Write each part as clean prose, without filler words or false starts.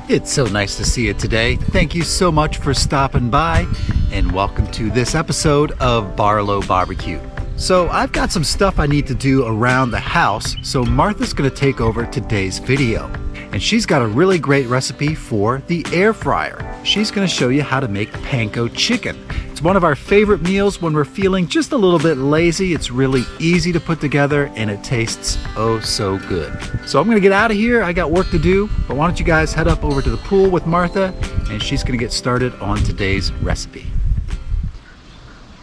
It's so nice to see you today. Thank you so much for stopping by, and welcome to this episode of Barlow BBQ. So I've got some stuff I need to do around the house, so Martha's going to take over today's video. And she's got a really great recipe for the air fryer. She's going to show you how to make panko chicken. It's one of our favorite meals when we're feeling just a little bit lazy. It's really easy to put together and it tastes oh so good. So I'm going to get out of here. I got work to do, but why don't you guys head up over to the pool with Martha and she's going to get started on today's recipe.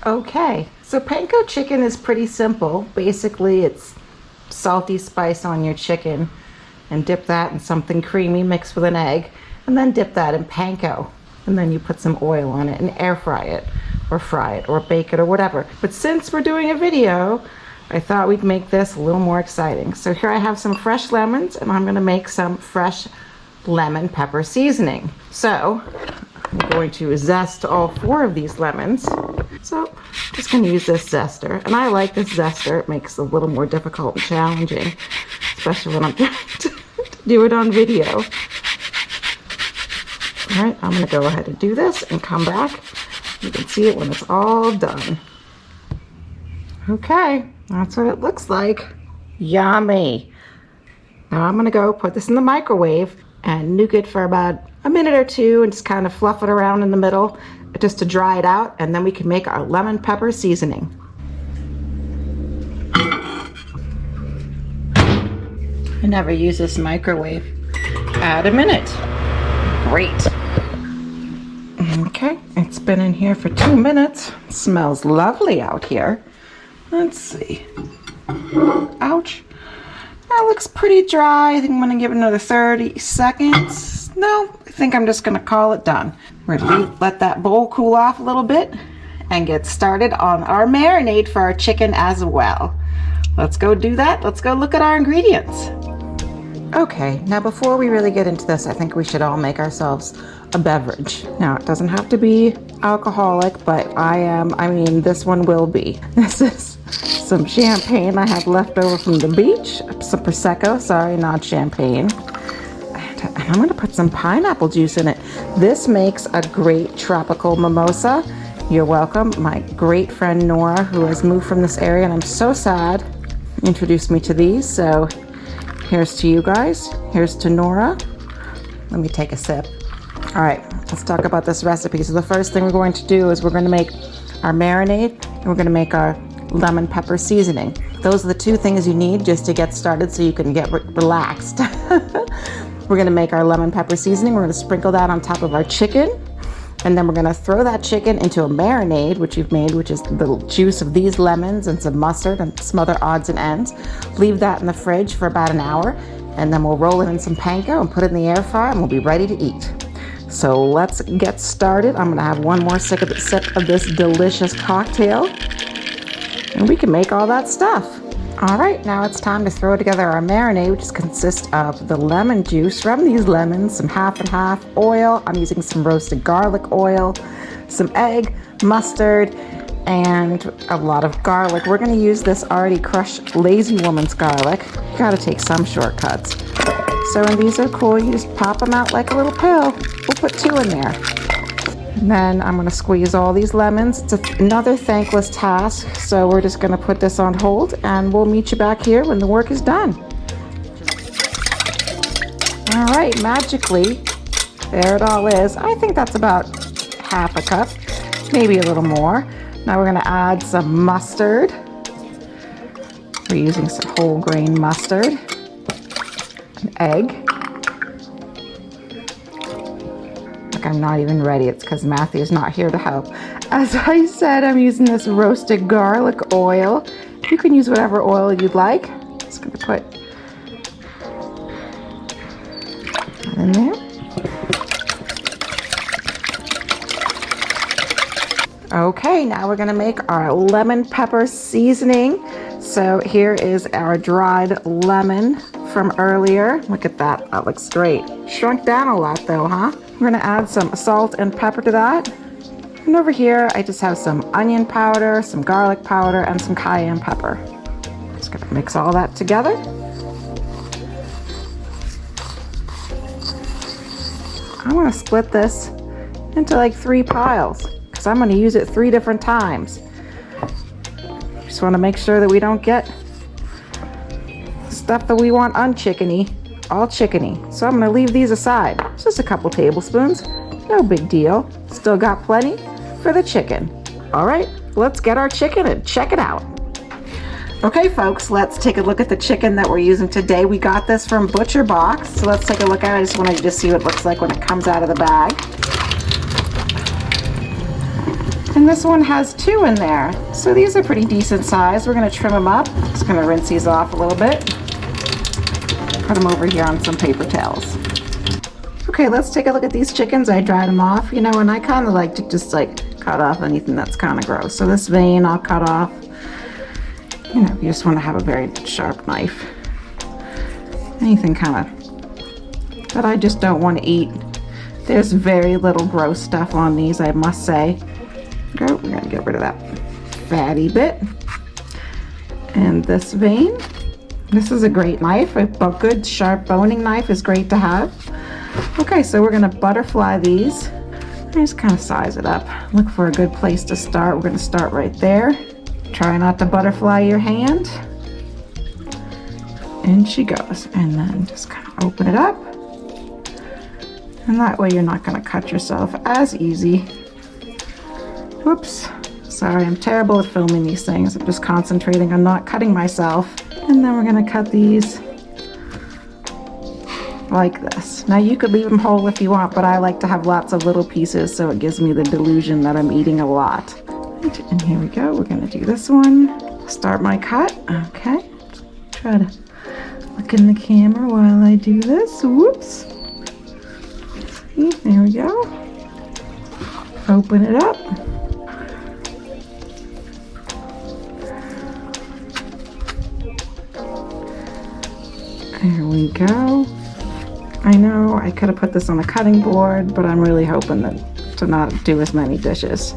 Okay, so panko chicken is pretty simple. Basically, it's salty spice on your chicken and dip that in something creamy mixed with an egg, and then dip that in panko. And then you put some oil on it and air fry it, or bake it, or whatever. But since we're doing a video, I thought we'd make this a little more exciting. So here I have some fresh lemons, and I'm gonna make some fresh lemon pepper seasoning. So I'm going to zest all 4 of these lemons. So I'm just gonna use this zester. And I like this zester. It makes it a little more difficult and challenging, especially when I'm trying to do it on video. All right, I'm gonna go ahead and do this and come back. You can see it when it's all done. Okay, that's what it looks like. Yummy. Now I'm gonna go put this in the microwave and nuke it for about a minute or 2 and just kind of fluff it around in the middle just to dry it out, and then we can make our lemon pepper seasoning. I never use this microwave. Add a minute. Great. Okay, it's been in here for 2 minutes. It smells lovely out here. Let's see. Ouch. That looks pretty dry. I think I'm gonna give it another 30 seconds. No, I think I'm just gonna call it done. We're gonna let that bowl cool off a little bit and get started on our marinade for our chicken as well. Let's go do that. Let's go look at our ingredients. Okay, now before we really get into this, I think we should all make ourselves a beverage. Now, it doesn't have to be alcoholic, but this one will be. This is some champagne I have left over from the beach. Some Prosecco, sorry, not champagne. And I'm gonna put some pineapple juice in it. This makes a great tropical mimosa. You're welcome. My great friend Nora, who has moved from this area, and I'm so sad, introduced me to these, so here's to you guys. Here's to Nora. Let me take a sip. All right, let's talk about this recipe. So the first thing we're going to do is we're going to make our marinade, and we're going to make our lemon pepper seasoning. Those are the 2 things you need just to get started so you can get relaxed. We're going to make our lemon pepper seasoning. We're going to sprinkle that on top of our chicken. And then we're gonna throw that chicken into a marinade, which you've made, which is the juice of these lemons and some mustard and some other odds and ends. Leave that in the fridge for about an hour, and then we'll roll it in some panko and put it in the air fryer, and we'll be ready to eat. So let's get started. I'm gonna have one more sip of this delicious cocktail, and we can make all that stuff. All right, now it's time to throw together our marinade, which consists of the lemon juice from these lemons, some half and half oil. I'm using some roasted garlic oil, some egg, mustard, and a lot of garlic. We're gonna use this already crushed Lazy Woman's garlic. You gotta take some shortcuts. So when these are cool, you just pop them out like a little pill. We'll put 2 in there. And then I'm gonna squeeze all these lemons. It's another thankless task, so we're just gonna put this on hold, and we'll meet you back here when the work is done. All right, magically, there it all is. I think that's about half a cup, maybe a little more. Now we're gonna add some mustard. We're using some whole grain mustard, an egg. I'm not even ready. It's because Matthew's not here to help. As I said, I'm using this roasted garlic oil. You can use whatever oil you'd like. Just gonna put that in there. Okay, now we're gonna make our lemon pepper seasoning. So here is our dried lemon from earlier. Look at that, that looks great. Shrunk down a lot though, huh? We're gonna add some salt and pepper to that. And over here, I just have some onion powder, some garlic powder, and some cayenne pepper. Just gonna mix all that together. I'm gonna split this into like 3 piles because I'm gonna use it 3 different times. Just wanna make sure that we don't get stuff that we want unchickeny, all chickeny. So I'm gonna leave these aside. It's just a couple tablespoons, no big deal. Still got plenty for the chicken. All right, let's get our chicken and check it out. Okay folks, let's take a look at the chicken that we're using today. We got this from Butcher Box, so let's take a look at it. I just want to see what it looks like when it comes out of the bag. And this one has 2 in there, so these are pretty decent size. We're going to trim them up. Just going to rinse these off a little bit. Put them over here on some paper towels. Okay, let's take a look at these chickens. I dried them off, you know, and I kind of like to just like cut off anything that's kind of gross. So this vein I'll cut off. You know, you just want to have a very sharp knife. Anything kind of that I just don't want to eat. There's very little gross stuff on these, I must say. We're going to get rid of that fatty bit. And this vein. This is a great knife. A good sharp boning knife is great to have. Okay, so we're going to butterfly these. Just kind of size it up. Look for a good place to start. We're going to start right there. Try not to butterfly your hand. In she goes. And then just kind of open it up. And that way you're not going to cut yourself as easy. Whoops. Sorry, I'm terrible at filming these things. I'm just concentrating on not cutting myself. And then we're going to cut these like this. Now you could leave them whole if you want, but I like to have lots of little pieces so it gives me the delusion that I'm eating a lot. And here we go. We're going to do this one. Start my cut. Okay. Try to look in the camera while I do this. Whoops. See, there we go. Open it up. There we go. I know I could have put this on the cutting board, but I'm really hoping to not do as many dishes.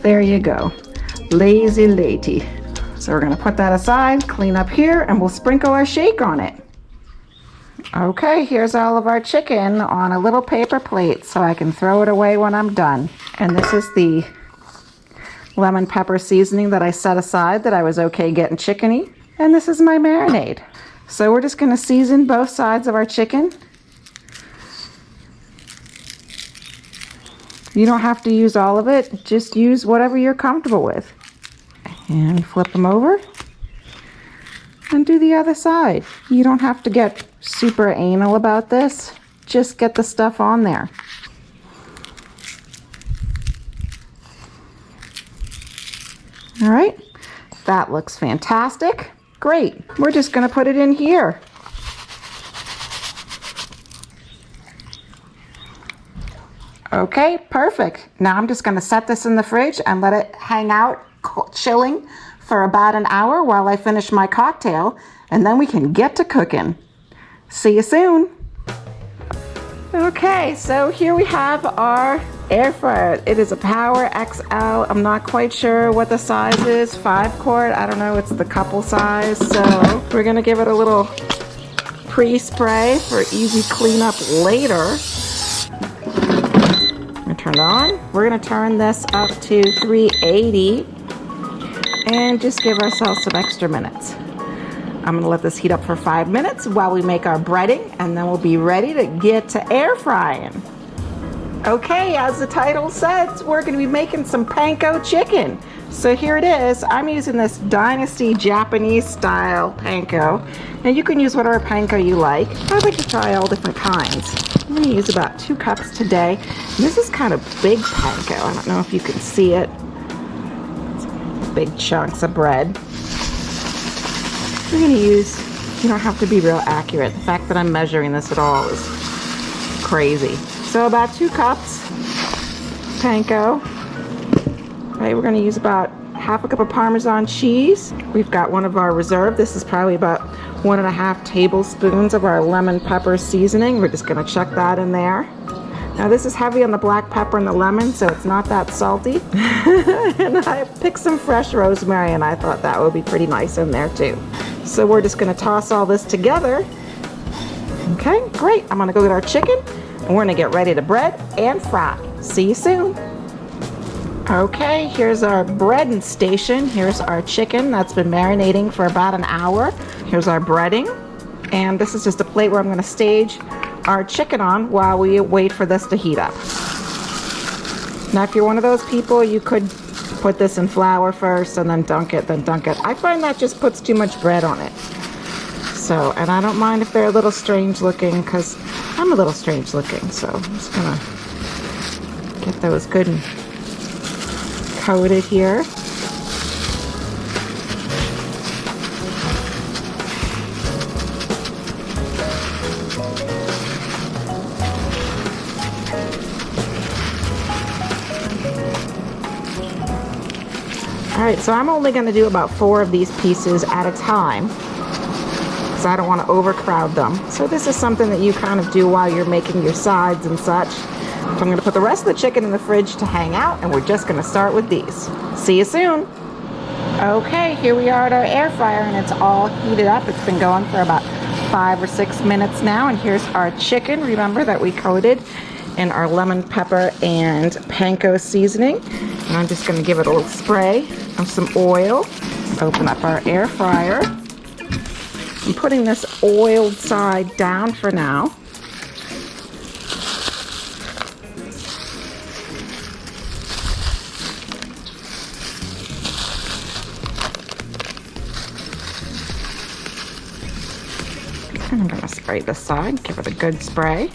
There you go. Lazy lady. So we're going to put that aside, clean up here, and we'll sprinkle our shake on it. Okay, here's all of our chicken on a little paper plate so I can throw it away when I'm done. And this is the lemon pepper seasoning that I set aside that I was okay getting chickeny. And this is my marinade. So we're just going to season both sides of our chicken. You don't have to use all of it, just use whatever you're comfortable with. And flip them over and do the other side. You don't have to get super anal about this, just get the stuff on there. All right, that looks fantastic. Great, we're just gonna put it in here. Okay, perfect. Now I'm just going to set this in the fridge and let it hang out chilling for about an hour while I finish my cocktail, and then we can get to cooking. See you soon. Okay, so here we have our air fryer. It is a Power XL. I'm not quite sure what the size is. 5-quart. I don't know. It's the couple size. So we're going to give it a little pre-spray for easy cleanup later. Turn it on. We're going to turn this up to 380 and just give ourselves some extra minutes. I'm going to let this heat up for 5 minutes while we make our breading, and then we'll be ready to get to air frying. Okay, as the title says, we're going to be making some Panko chicken. So here it is. I'm using this Dynasty Japanese style Panko. Now you can use whatever Panko you like. I like to try all different kinds. I'm going to use about 2 cups today. And this is kind of big Panko. I don't know if you can see it. It's big chunks of bread. We're going to use, you don't have to be real accurate. The fact that I'm measuring this at all is crazy. So about 2 cups Panko. Okay, we're going to use about half a cup of Parmesan cheese. We've got one of our reserve. This is probably about 1.5 tablespoons of our lemon pepper seasoning. We're just going to chuck that in there. Now this is heavy on the black pepper and the lemon, so it's not that salty. And I picked some fresh rosemary, and I thought that would be pretty nice in there too. So we're just going to toss all this together. Okay, great. I'm going to go get our chicken, And we're gonna get ready to bread and fry. See you soon. Okay, here's our breading station. Here's our chicken that's been marinating for about an hour. Here's our breading. And this is just a plate where I'm gonna stage our chicken on while we wait for this to heat up. Now, if you're one of those people, you could put this in flour first and then dunk it, I find that just puts too much bread on it. So, and I don't mind if they're a little strange looking, because I'm a little strange looking. So I'm just gonna get those good and coated here. Alright, so I'm only going to do about 4 of these pieces at a time, because I don't want to overcrowd them. So this is something that you kind of do while you're making your sides and such. So I'm going to put the rest of the chicken in the fridge to hang out, and we're just going to start with these. See you soon! Okay, here we are at our air fryer, and it's all heated up. It's been going for about 5 or 6 minutes now, and here's our chicken. Remember that we coated in our lemon pepper and panko seasoning. And I'm just going to give it a little spray of some oil. Open up our air fryer. I'm putting this oiled side down for now. And I'm going to spray this side, give it a good spray.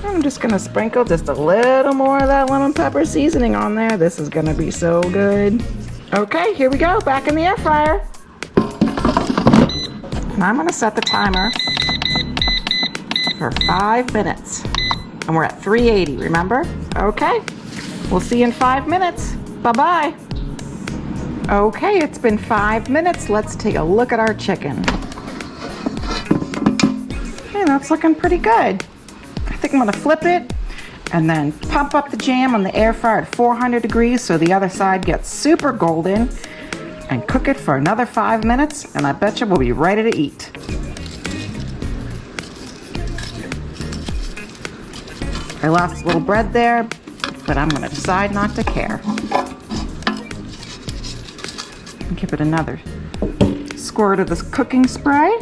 I'm just gonna sprinkle just a little more of that lemon pepper seasoning on there. This is gonna be so good. Okay, here we go, back in the air fryer. And I'm gonna set the timer for 5 minutes. And we're at 380, remember? Okay, we'll see you in 5 minutes. Bye-bye. Okay, it's been 5 minutes. Let's take a look at our chicken. Okay, that's looking pretty good. I think I'm gonna flip it and then pump up the jam on the air fryer at 400 degrees so the other side gets super golden, and cook it for another 5 minutes, and I bet you we'll be ready to eat. I lost a little bread there, but I'm gonna decide not to care. Give it another squirt of this cooking spray.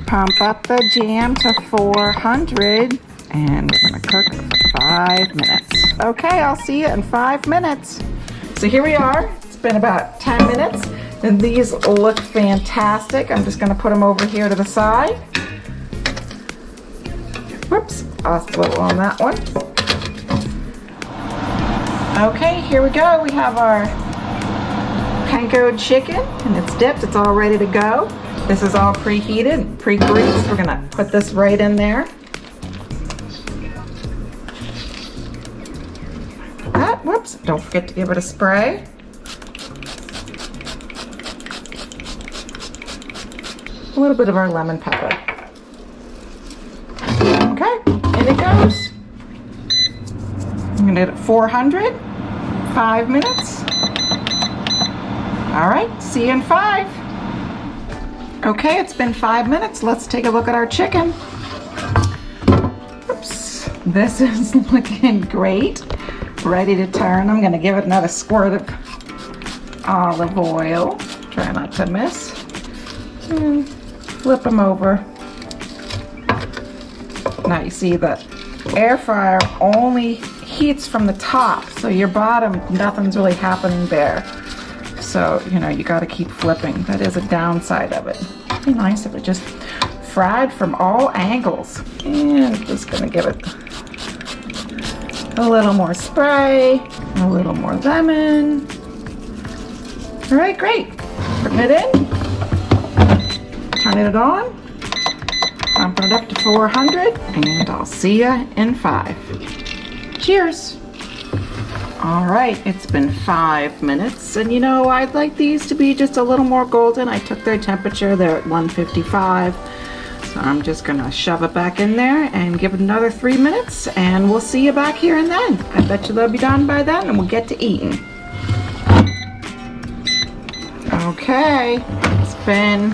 Pump up the jam to 400, and we're gonna cook for 5 minutes. Okay, I'll see you in 5 minutes. So here we are. It's been about 10 minutes, and these look fantastic. I'm just gonna put them over here to the side. Whoops, lost a little on that one. Okay, here we go. We have our panko chicken, and it's dipped. It's all ready to go. This is all preheated, pre-greased. We're gonna put this right in there. Whoops, don't forget to give it a spray. A little bit of our lemon pepper. Okay, in it goes. I'm gonna do it at 400, 5 minutes. All right, see you in 5. Okay, it's been 5 minutes. Let's take a look at our chicken. Oops, this is looking great. Ready to turn. I'm gonna give it another squirt of olive oil. Try not to miss. And flip them over. Now you see the air fryer only heats from the top, so your bottom, nothing's really happening there. So, you know, you gotta keep flipping. That is a downside of it. It'd be nice if it just fried from all angles. And I'm just gonna give it a little more spray, a little more lemon. All right, great. Putting it in, turning it on, pumping it up to 400, and I'll see ya in 5. Cheers. All right, it's been 5 minutes, and you know, I'd like these to be just a little more golden. I took their temperature, they're at 155. So I'm just gonna shove it back in there and give it another 3 minutes, and we'll see you back here and then. I bet you they'll be done by then and we'll get to eating. Okay, it's been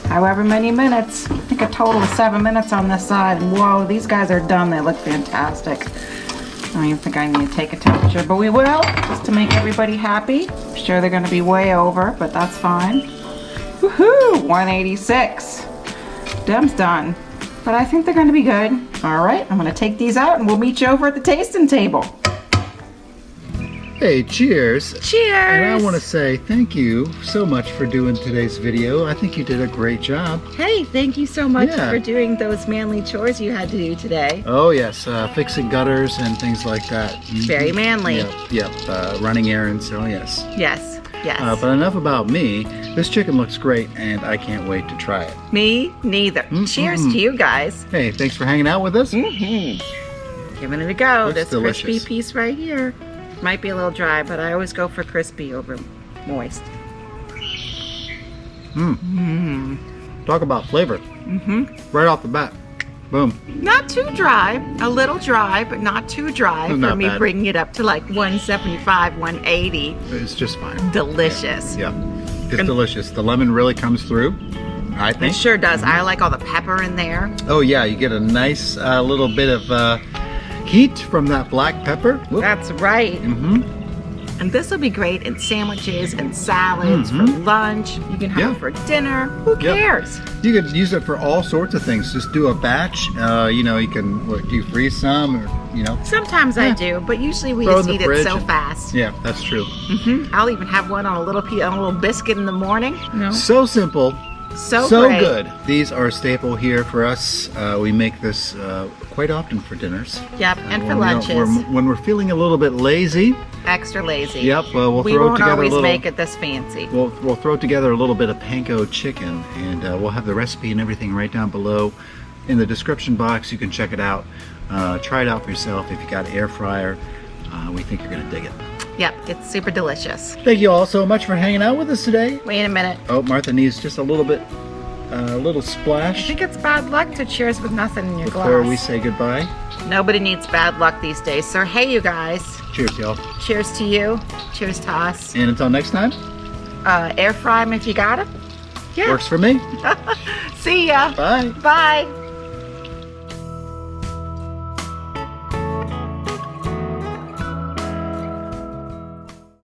however many minutes. I think a total of 7 minutes on this side. Whoa, these guys are done. They look fantastic. I don't even think I need to take a temperature, but we will, just to make everybody happy. I'm sure they're gonna be way over, but that's fine. Woohoo, 186. Dem's done, but I think they're gonna be good. All right, I'm gonna take these out and we'll meet you over at the tasting table. Hey, cheers. Cheers. And I want to say thank you so much for doing today's video. I think you did a great job. Hey, thank you so much Yeah. for doing those manly chores you had to do today. Oh yes, fixing gutters and things like that. Mhm. Very manly. Yep, running errands, oh yes. Yes, yes. But enough about me. This chicken looks great and I can't wait to try it. Me neither. Cheers to you guys. Hey, thanks for hanging out with us. Giving it a go. Looks This delicious. crispy piece right here. Might be a little dry, but I always go for crispy over moist. Talk about flavor. Right off the bat. Boom. Not too dry. A little dry, but not too dry for Not me bad. bringing it up to like 175, 180. It's just fine. Delicious. Yeah, it's delicious. The lemon really comes through, I It think. sure does. I like all the pepper in there. Oh yeah, you get a nice little bit of heat from that black pepper. Whoop. That's right. And this will be great in sandwiches and salads for lunch. You can have Yeah. it for dinner. Who Yep. cares? You could use it for all sorts of things. Just do a batch. You know, you can do you freeze some, or you know. Sometimes I do, but usually we Throw just in eat the it fridge so and- fast. Yeah, that's true. I'll even have one on a little biscuit in the morning. No. So simple, So great. good. These are a staple here for us. We make this quite often for dinners. Yep, and for When, lunches. when we're feeling a little bit lazy, Extra lazy. yep, we'll We throw won't together a always little. make it this fancy. We'll throw together a little bit of Panko chicken, and we'll have the recipe and everything right down below in the description box. You can check it out. Try it out for yourself if you got an air fryer. We think you're gonna dig it. Yep, it's super delicious. Thank you all so much for hanging out with us today. Wait a minute. Oh, Martha needs just a little bit, a little I splash think it's bad luck to cheers with nothing in your before we glass. say goodbye. Nobody needs bad luck these days. So hey, you guys. Cheers, y'all. Cheers to you. Cheers to us. And until next time, Air fry 'em if you got 'em. Yeah. works for me. See ya. Bye. Bye.